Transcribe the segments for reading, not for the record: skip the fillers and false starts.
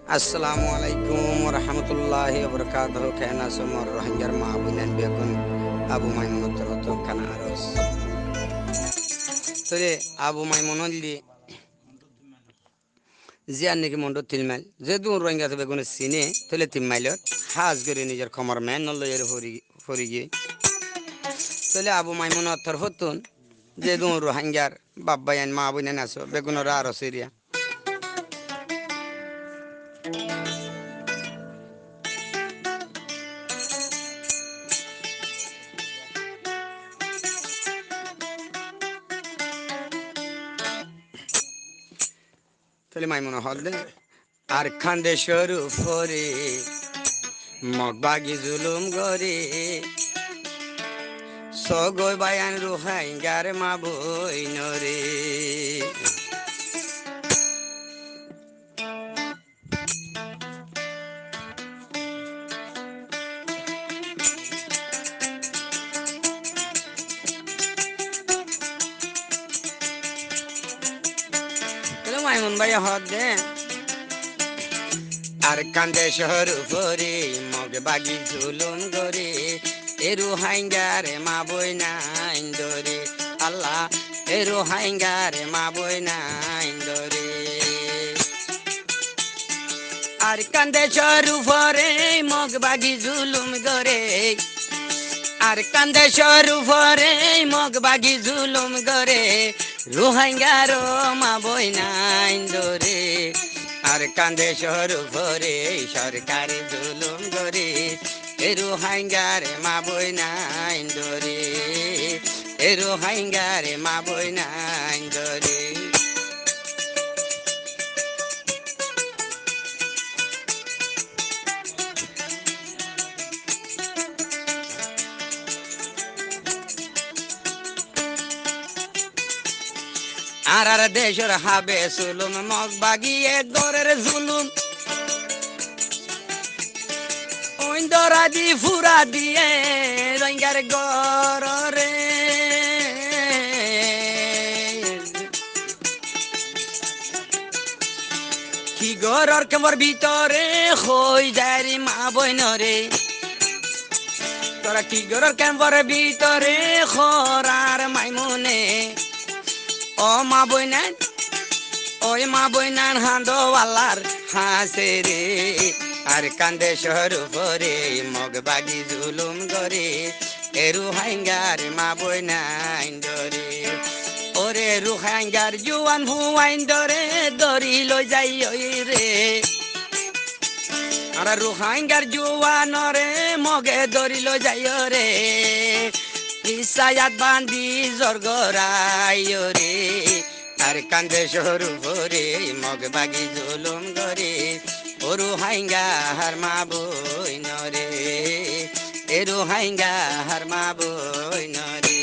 আসসালামু আলাইকুম রহমতুল্লাহি বরকাতুহু কেনা সমর রোহিঙ্গার মাহবুনান বেগুন আবু মাইমুন তো খানা আরস তোরে আবু মাইমুন হলি জিয়ার নাকি মন্ড তিলমাইল যে দূর রোহিঙ্গা তো বেগুন চিনে তোলে তিনমাইলত হাজ করে নিজের খমর মেন নলয়ের হরি গিয়ে তোলে আবু মাইমুন অর্থর হতুন যে দূর রোহিঙ্গার বাব্বায়ান মাহবুনান আসো বেগুনের আরস এরিয়া তোলে মাইমুন হল দে আর খান্দেশ্বর ফরে মগবাগি জুলুম গরে সগৈ বায়ান রোহাইঙ্গার মা বই নরে মাইমুন ভাই হদ দে আর কান্দে শহর উপরে মগবাগি জুলুম গরে এ রোহাইঙ্গার মা বই নাই দরে আল্লাহ এ রোহাইঙ্গার মা বই নাই দরে আর কান্দে শহর উপরে মগবাগি জুলুম গরে আর কান্দে শহর উপরে মগবাগি জুলুম গরে রোহিঙ্গার মা বই নাই দরে আর কান্দে শহর উপরে সরকারি জুলুম গরে এ রোহিঙ্গার মা বই নাই দরে এ রোহিঙ্গার মা বই নাই দরে আর আর দেশের হাবে সুলুম মগ বাগিয়ে গরের জুলুম ওইন্দরা দি ফুরা দিয়ে রোহিঙ্গার গরে কি গরর কেমর ভিতরে হই যায় মা বইনরে তোরা কি গরর কেমর ভিতরে খরার মাইমুনে ও মা বইনান ওই মা বইনান হান্দোয়ালার হাসে রে আর কান্দে শহর উপরে মগবাগি জুলুম গরে এ রোহিঙ্গার মা বইনান দরে ওরে রোহিঙ্গার জুয়ান হুয়াইন দরে দরি লই যাই রে আর রোহিঙ্গার জুয়ান রে মগে দরি লই যাই রে ইসায়াত বান্দি জর্গরাই রে আর কান্দে শহর উপরে মগবাগি জুলুম গরে ও রোহিঙ্গা হার মা বই নরে এ রোহিঙ্গা হার মা বই নরে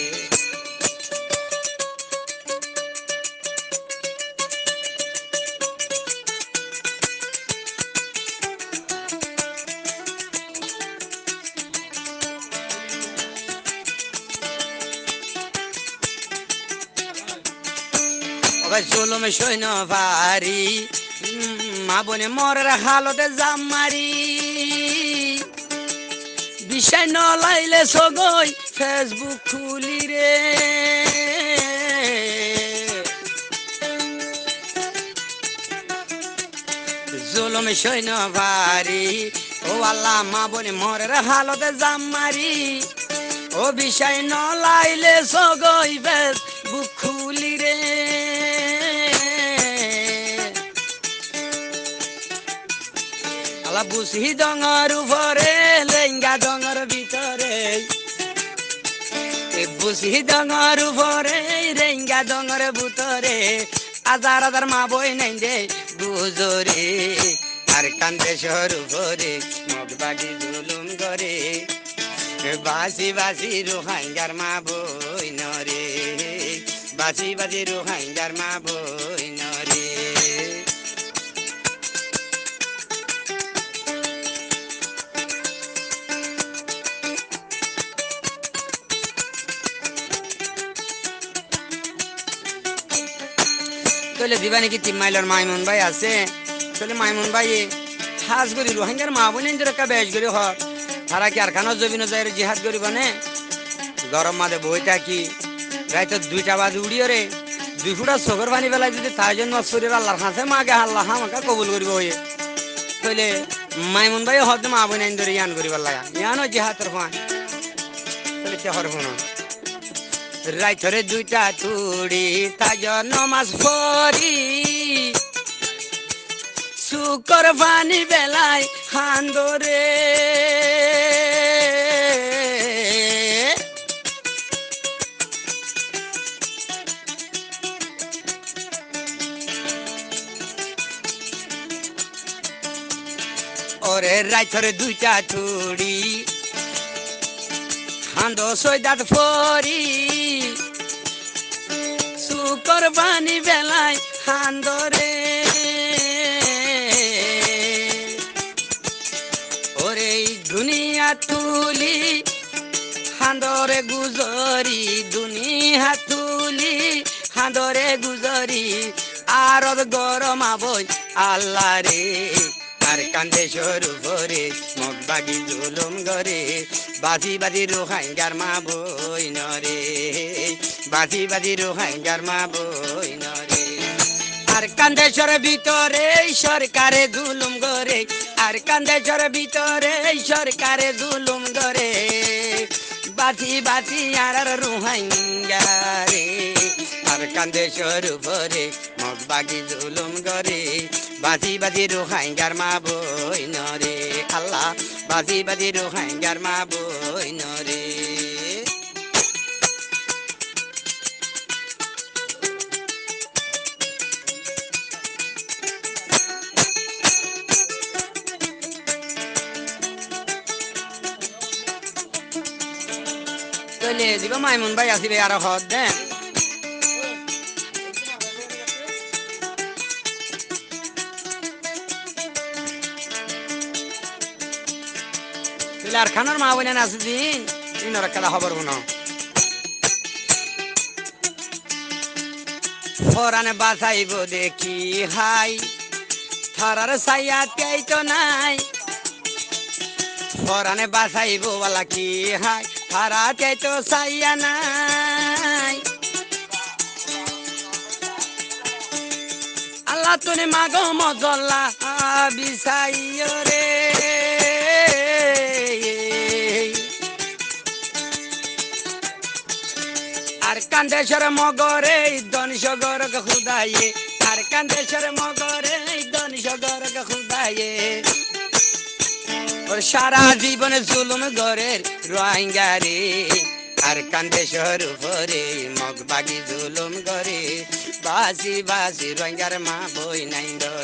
জুলুম সৈন্য ভারি মা বনে মরের হালতে জাম মারি বিষয় নলাইলে সগই ফেসবুক খুলি রে জুলুম সৈন্য ভারি ও আল্লাহ মা বনে মরের হালতে জাম মারি ও বিষয় নলাইলে সগই ফেসবুক খুলি রে বুঝি ডঙর উপরে লেঙ্গা ডঙর ভিতরে বুঝি ডঙর উপরে রেঙ্গা ডঙর ভিতরে হাজার হাজার মা বই নাই দে বুঝরে আর কান্দে শহর উপরে মগবাগি জুলুম গরে বাসি বাসি রোহিঙ্গার মা বই নরে বাসি বাসি রোহিঙ্গার মা বই নরে তোলে দিবা নাকি তিন মাইলের মাইমুন ভাই আছে চলে মাইমুন ভাই হাজ করি রোহিঙ্গার মা বোন একটা বেশ করি হর তারা কি আর খানো জমিন যায় জিহাদ করিব নে গরম মাঝে বই থাকি রাইতে 2টা বাজে উড়িয়ে রে 2 ফুটা চোখের পানি বেলায় যদি তাই জন্য শরীর আল্লাহর কাছে মাকে আল্লাহ আমাকে কবুল করিব হয়ে তাহলে মাইমুন ভাই হতে মা বোন ধরে ইয়ান করিবার লাগা ইয়ানো জিহাদের ফান তাহলে কে হর শুনো রাইতরে 2টা তুড়ি তাজ নমাজ পড়ি শুকর পানি বেলায় হান্দরে ওরে রাইতরে 2টা তুড়ি হান্দো সৈদাত ফরি শুকর পানি বেলায় হান্দরে ওরে দুনিয়া তুলি হান্দরে গুজরি দুনিয়া তুলি হান্দরে গুজরি আর গরম আবই আল্লাহ রে আর কান্দে সরু ভরে মগ বাগি জুলুম গরে বাজি বাজি রোহাঙ্গার মা বই নরে বাজি বাজি রোহাঙ্গার মা বই নরে আর কান্দেশ্বর ভিতরে সরকারে জুলুম গরে আর কান্দেশ্বর ভিতরে সরকারে জুলুম গরে বাজি বাজি আর রোহাঙ্গারে আর কান্দেশ্বর ভরে মগ বাগি জুলুম গরে বাজি বাজি রোহাঙ্গার মা বই নরে আল্লাহ বাজি বাজি রোহাঙ্গার মা বই নরে চলে দিব মাইমুন ভাই আসিবে আর হদ দে আর খানোর মা বোন আছে দিন ইনর খেলা খবর শুনো ফরানে বাঁচাইব দেখি হাই থরার সাইয়া তো নাই ফরানে বাঁচাইব বলা কি হাই থরা তো সাইয়া নাই আল্লাহ তুমি মাগো মজল্লা বিছাইও রে আর কান্দেশ্বর মগরে ধনসগর খুদায়ে আর কান্দেশ্বর মগরে ধনসগর খুদায়ে ওর সারা জীবনে জুলুম গরের রোহিঙ্গারে আর কান্দেশ্বর উপরে মগ বাগি জুলুম গরে বাসি বাসি রোহিঙ্গার মা বই নাই ধরে